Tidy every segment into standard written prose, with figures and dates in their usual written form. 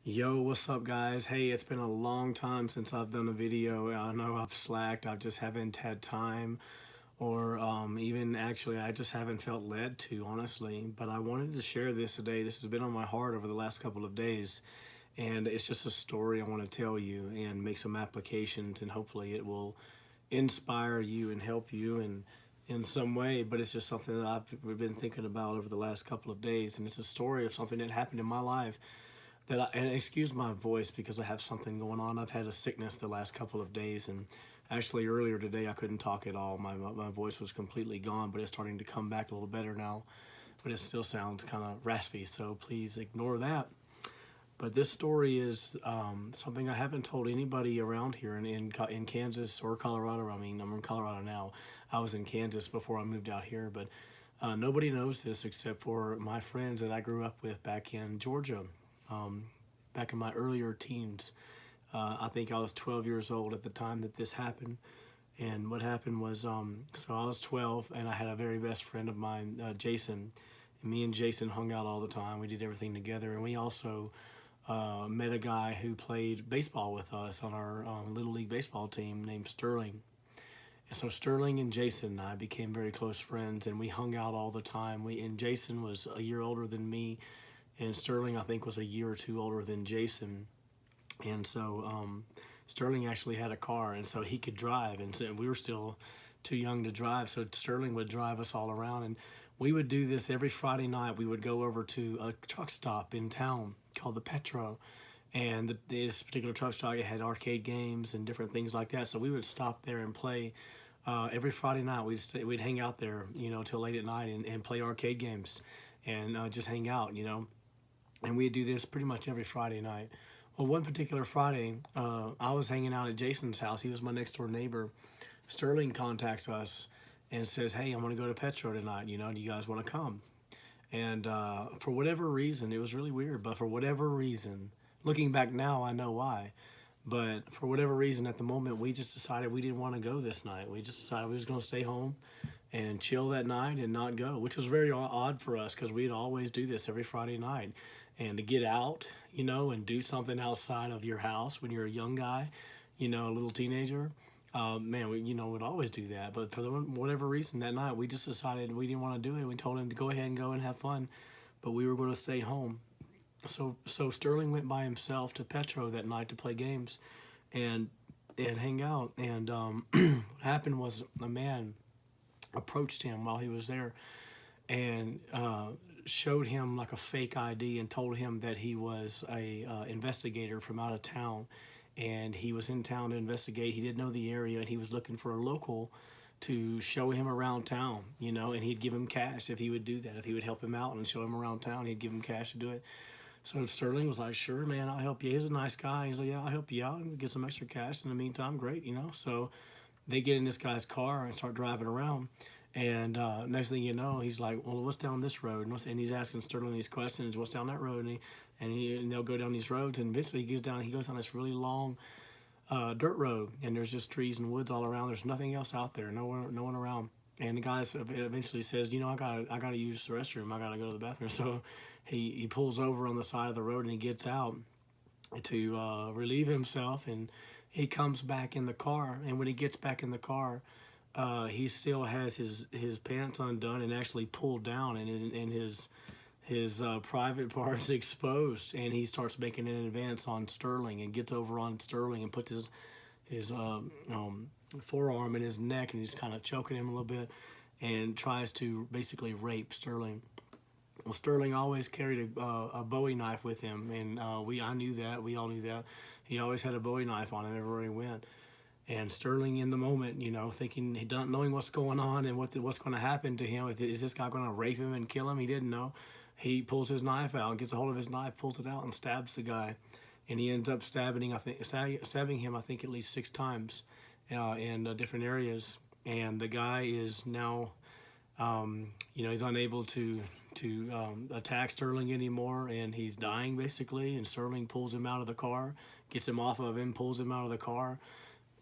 Yo, what's up, guys? Hey, it's been a long time since I've done a video. I know I've slacked, I just haven't had time, or even actually, I just haven't felt led to, honestly. But I wanted to share this today. This has been on my heart over the last couple of days, and it's just a story I want to tell you and make some applications, and hopefully, it will inspire you and help you in some way. But it's just something that I've been thinking about over the last couple of days, and it's a story of something that happened in my life and excuse my voice because I have something going on. I've had a sickness the last couple of days, and actually earlier today I couldn't talk at all. My voice was completely gone, but it's starting to come back a little better now. But it still sounds kind of raspy, so please ignore that. But this story is something I haven't told anybody around here in Kansas or Colorado. I mean, I'm in Colorado now. I was in Kansas before I moved out here, but nobody knows this except for my friends that I grew up with back in Georgia, um, back in my earlier teens. I think I was 12 years old at the time that this happened. And what happened was, so I was 12, and I had a very best friend of mine, Jason. And me and Jason hung out all the time. We did everything together, and we also met a guy who played baseball with us on our Little League baseball team named Sterling. And so Sterling and Jason and I became very close friends, and we hung out all the time. And Jason was a year older than me, and Sterling I think was a year or two older than Jason. And so Sterling actually had a car, and so he could drive, and so we were still too young to drive. So Sterling would drive us all around, and we would do this every Friday night. We would go over to a truck stop in town called the Petro, and this particular truck stop had arcade games and different things like that. So we would stop there and play. Every Friday night we'd hang out there, till late at night and play arcade games and just hang out, and we'd do this pretty much every Friday night. Well, one particular Friday, I was hanging out at Jason's house. He was my next door neighbor. Sterling contacts us and says, "Hey, I'm going to go to Petro tonight. Do you guys want to come?" And for whatever reason, it was really weird, but for whatever reason, looking back now, I know why. But for whatever reason, at the moment, we just decided we didn't want to go this night. We just decided we was going to stay home and chill that night and not go, which was very odd for us because we'd always do this every Friday night. And to get out, and do something outside of your house when you're a young guy, a little teenager, man, we, would always do that. But for whatever reason that night, we just decided we didn't want to do it. We told him to go ahead and go and have fun, but we were going to stay home. So Sterling went by himself to Petro that night to play games, and hang out. And what happened was a man approached him while he was there, and showed him like a fake ID and told him that he was a investigator from out of town, and he was in town to investigate. He didn't know the area, and he was looking for a local to show him around town, and he'd give him cash if he would do that. If he would help him out and show him around town, he'd give him cash to do it. So Sterling was like, "Sure, man, I'll help you." He's a nice guy. He's like, "Yeah, I'll help you out and get some extra cash in the meantime." Great, So they get in this guy's car and start driving around. And next thing you know, he's like, "Well, what's down this road?" And he's asking Sterling these questions. "What's down that road?" And they'll go down these roads. And eventually, he goes down this really long dirt road, and there's just trees and woods all around. There's nothing else out there. No one around. And the guy eventually says, I gotta use the restroom. I gotta go to the bathroom." So he pulls over on the side of the road and he gets out to relieve himself, and he comes back in the car. And when he gets back in the car, he still has his pants undone and actually pulled down, and his private parts exposed. And he starts making an advance on Sterling and gets over on Sterling and puts his forearm in his neck, and he's kind of choking him a little bit and tries to basically rape Sterling. Well, Sterling always carried a Bowie knife with him, and I knew that. We all knew that. He always had a Bowie knife on him everywhere he went. And Sterling, in the moment, thinking, he not knowing what's going on and what's going to happen to him. Is this guy going to rape him and kill him? He didn't know. He pulls his knife out and gets a hold of his knife, pulls it out, and stabs the guy. And he ends up stabbing him, I think, at least 6 times in different areas. And the guy is now, he's unable to attack Sterling anymore, and he's dying basically. And Sterling pulls him out of the car, gets him off of him, pulls him out of the car,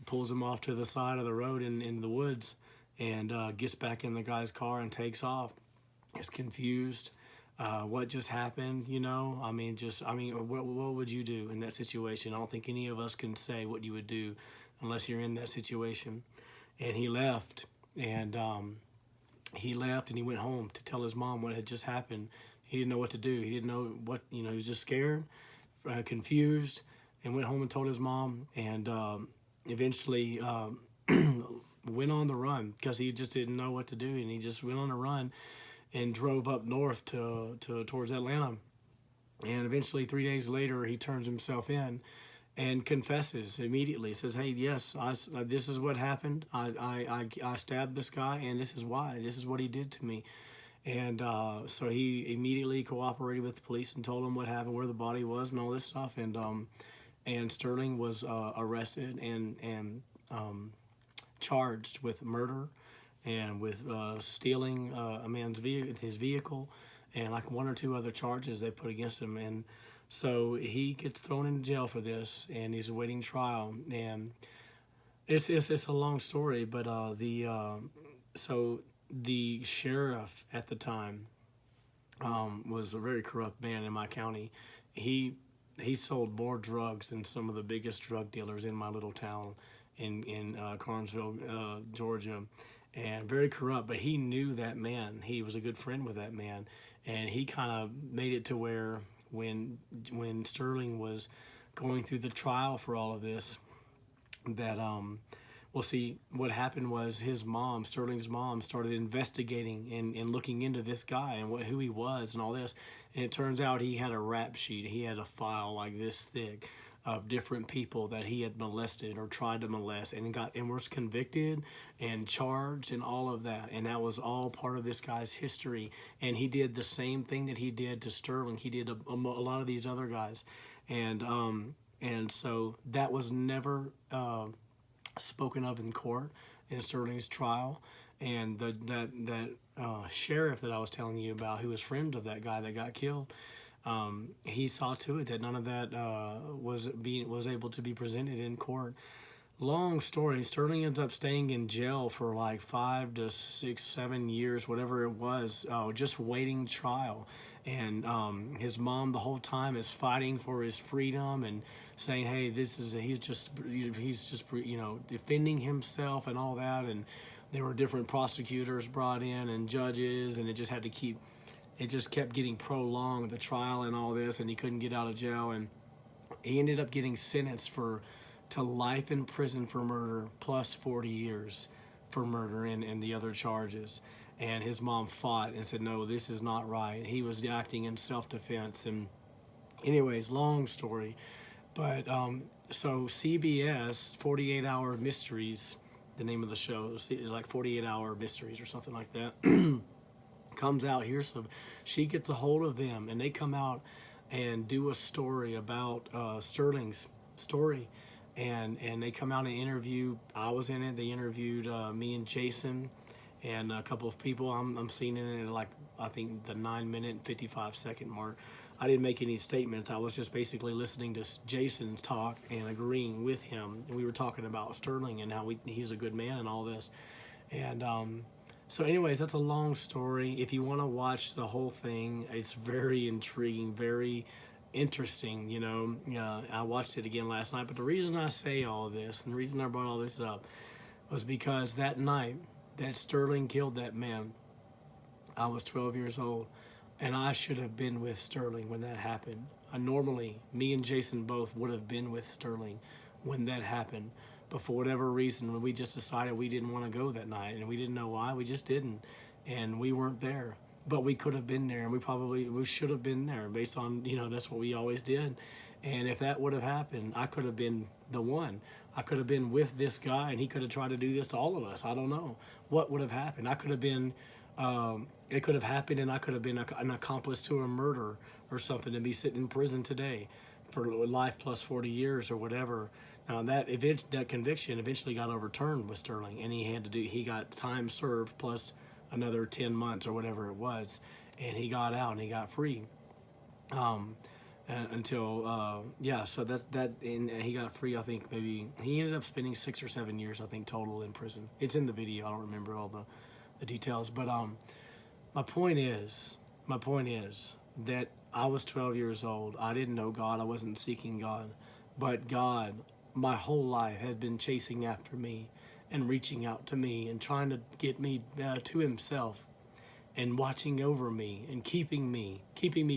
pulls him off to the side of the road in the woods, and gets back in the guy's car and takes off. He's confused. what just happened, you know? I mean, what would you do in that situation? I don't think any of us can say what you would do unless you're in that situation. And he left, and he went home to tell his mom what had just happened. He didn't know what to do. He didn't know what, you know, he was just scared, confused, and went home and told his mom, and eventually went on the run because he just didn't know what to do, and he just went on a run and drove up north to towards Atlanta. And eventually, 3 days later, he turns himself in and confesses immediately. Says, "Hey, yes, this is what happened. I stabbed this guy, and this is why. This is what he did to me." And so he immediately cooperated with the police and told them what happened, where the body was, and all this stuff. And Sterling was arrested and charged with murder and with stealing a man's his vehicle, and like one or two other charges they put against him. And so he gets thrown in jail for this, and he's awaiting trial. And it's a long story, but so the sheriff at the time was a very corrupt man in my county. He sold more drugs than some of the biggest drug dealers in my little town in Carnesville, Georgia, and very corrupt. But he knew that man. He was a good friend with that man, and he kind of made it to where when Sterling was going through the trial for all of this, that well, see, what happened was his mom, Sterling's mom, started investigating and looking into this guy and who he was and all this. And it turns out he had a rap sheet. He had a file like this thick of different people that he had molested or tried to molest, and was convicted and charged and all of that. And that was all part of this guy's history. And he did the same thing that he did to Sterling. He did a lot of these other guys. And so that was never spoken of in court in Sterling's trial. And that sheriff that I was telling you about, who was friend of that guy that got killed, he saw to it that none of that was able to be presented in court. Long story. Sterling ends up staying in jail for like 5 to 6, 7 years, whatever it was, just waiting trial. And his mom the whole time is fighting for his freedom and saying, "Hey, he's just you know, defending himself and all that." And there were different prosecutors brought in and judges, and it just kept getting prolonged, the trial and all this, and he couldn't get out of jail. And he ended up getting sentenced to life in prison for murder plus 40 years for murder and the other charges. And his mom fought and said, "No, this is not right." He was acting in self-defense. And anyways, long story. But so CBS, 48 Hour Mysteries, the name of the show is like 48 Hour Mysteries or something like that, comes out here. So she gets a hold of them, and they come out and do a story about Sterling's story. And they come out and interview. I was in it. They interviewed me and Jason and a couple of people. I'm seeing it at like, I think, the 9-minute and 55-second mark. I didn't make any statements. I was just basically listening to Jason's talk and agreeing with him. And we were talking about Sterling and how he's a good man and all this. And so anyways, that's a long story. If you want to watch the whole thing, it's very intriguing, very interesting. You know, I watched it again last night. But the reason I say all this, and the reason I brought all this up, was because that night that Sterling killed that man, I was 12 years old. And I should have been with Sterling when that happened. Normally, me and Jason both would have been with Sterling when that happened. But for whatever reason, we just decided we didn't want to go that night. And we didn't know why. We just didn't. And we weren't there. But we could have been there. And we should have been there based on, you know, that's what we always did. And if that would have happened, I could have been the one. I could have been with this guy, and he could have tried to do this to all of us. I don't know what would have happened. I could have been... it could have happened, and I could have been an accomplice to a murder or something and be sitting in prison today for life plus 40 years or whatever. Now that conviction eventually got overturned with Sterling, and he got time served plus another 10 months or whatever it was, and he got out and he got free. Until so that's that, and he got free. I think maybe he ended up spending 6 or 7 years, I think, total in prison. It's in the video. I don't remember all the details, but my point is My point is that I was 12 years old. I didn't know God. I wasn't seeking God. But God, my whole life, had been chasing after me and reaching out to me and trying to get me to himself and watching over me and keeping me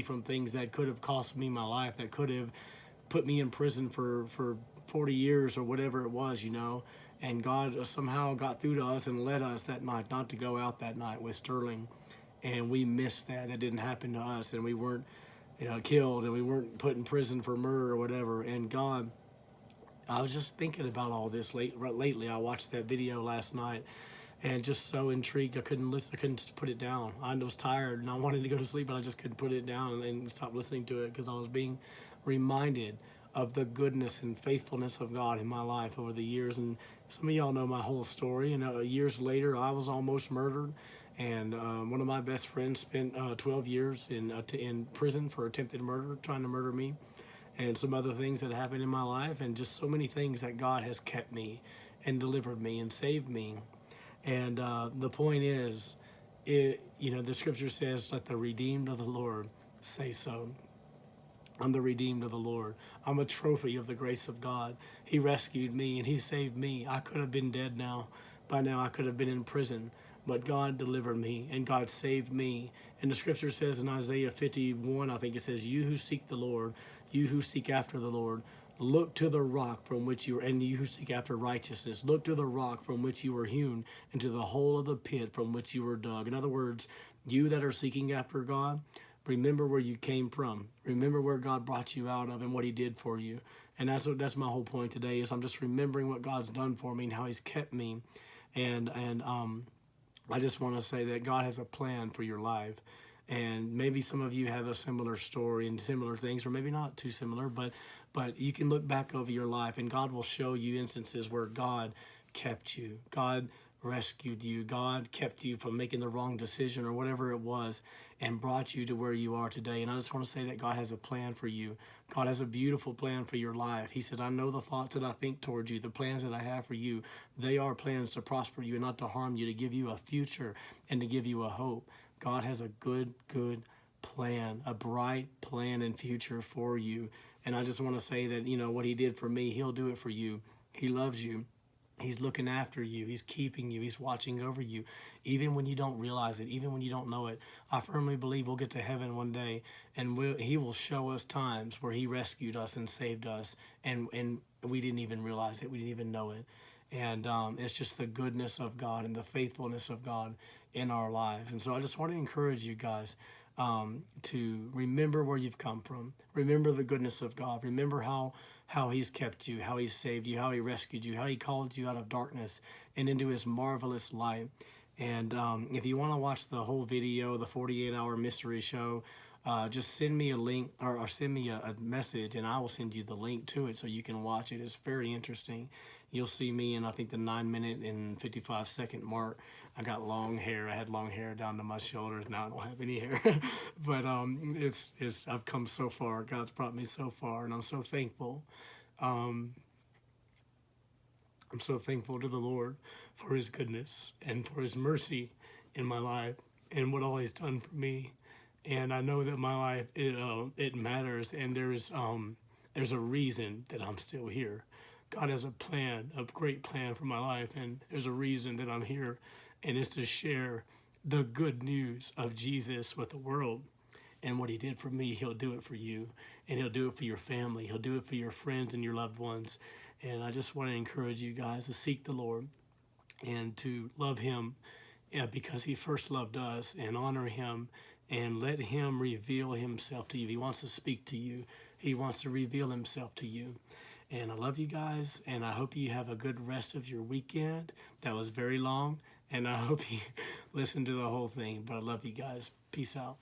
from things that could have cost me my life, that could have put me in prison for 40 years or whatever it was, you know. And God somehow got through to us and led us that night not to go out that night with Sterling. And we missed that. That didn't happen to us. And we weren't killed, and we weren't put in prison for murder or whatever. And God, I was just thinking about all this lately. I watched that video last night and just so intrigued. I couldn't listen. I couldn't just put it down. I was tired and I wanted to go to sleep, but I just couldn't put it down and stop listening to it because I was being reminded of the goodness and faithfulness of God in my life over the years. And some of y'all know my whole story. And years later, I was almost murdered. And one of my best friends spent 12 years in prison for attempted murder, trying to murder me, and some other things that happened in my life, and just so many things that God has kept me and delivered me and saved me. And the point is, the scripture says, let the redeemed of the Lord say so. I'm the redeemed of the Lord. I'm a trophy of the grace of God. He rescued me and he saved me. I could have been dead now. By now I could have been in prison. But God delivered me and God saved me. And the scripture says in Isaiah 51, I think it says, you who seek the Lord, you who seek after the Lord, look to the rock from which and you who seek after righteousness, look to the rock from which you were hewn, and to the hole of the pit from which you were dug. In other words, you that are seeking after God, remember where you came from. Remember where God brought you out of and what he did for you. And that's my whole point today, is I'm just remembering what God's done for me and how he's kept me. And I just want to say that God has a plan for your life. And maybe some of you have a similar story and similar things, or maybe not too similar, but you can look back over your life and God will show you instances where God kept you. God rescued you. God kept you from making the wrong decision or whatever it was and brought you to where you are today. And I just want to say that God has a plan for you. God has a beautiful plan for your life. He said, I know the thoughts that I think towards you, the plans that I have for you. They are plans to prosper you and not to harm you, to give you a future and to give you a hope. God has a good plan, a bright plan and future for you. And I just want to say that, what he did for me, he'll do it for you. He loves you. He's looking after you. He's keeping you. He's watching over you. Even when you don't realize it, even when you don't know it, I firmly believe we'll get to heaven one day and he will show us times where he rescued us and saved us. And we didn't even realize it. We didn't even know it. And it's just the goodness of God and the faithfulness of God in our lives. And so I just want to encourage you guys to remember where you've come from. Remember the goodness of God. Remember how he's kept you, how he's saved you, how he rescued you, how he called you out of darkness and into his marvelous light. And if you want to watch the whole video, the 48-hour mystery show, just send me a link or send me a message and I will send you the link to it so you can watch it. It's very interesting. You'll see me in, I think, the 9-minute and 55-second mark. I got long hair. I had long hair down to my shoulders. Now I don't have any hair. But I've come so far. God's brought me so far, and I'm so thankful. I'm so thankful to the Lord for his goodness and for his mercy in my life and what all he's done for me. And I know that my life, it matters, and there's a reason that I'm still here. God has a plan, a great plan for my life, and there's a reason that I'm here, and it's to share the good news of Jesus with the world. And what he did for me, he'll do it for you, and he'll do it for your family. He'll do it for your friends and your loved ones. And I just want to encourage you guys to seek the Lord and to love him because he first loved us, and honor him and let him reveal himself to you. If he wants to speak to you, he wants to reveal himself to you. And I love you guys, and I hope you have a good rest of your weekend. That was very long, and I hope you listen to the whole thing. But I love you guys. Peace out.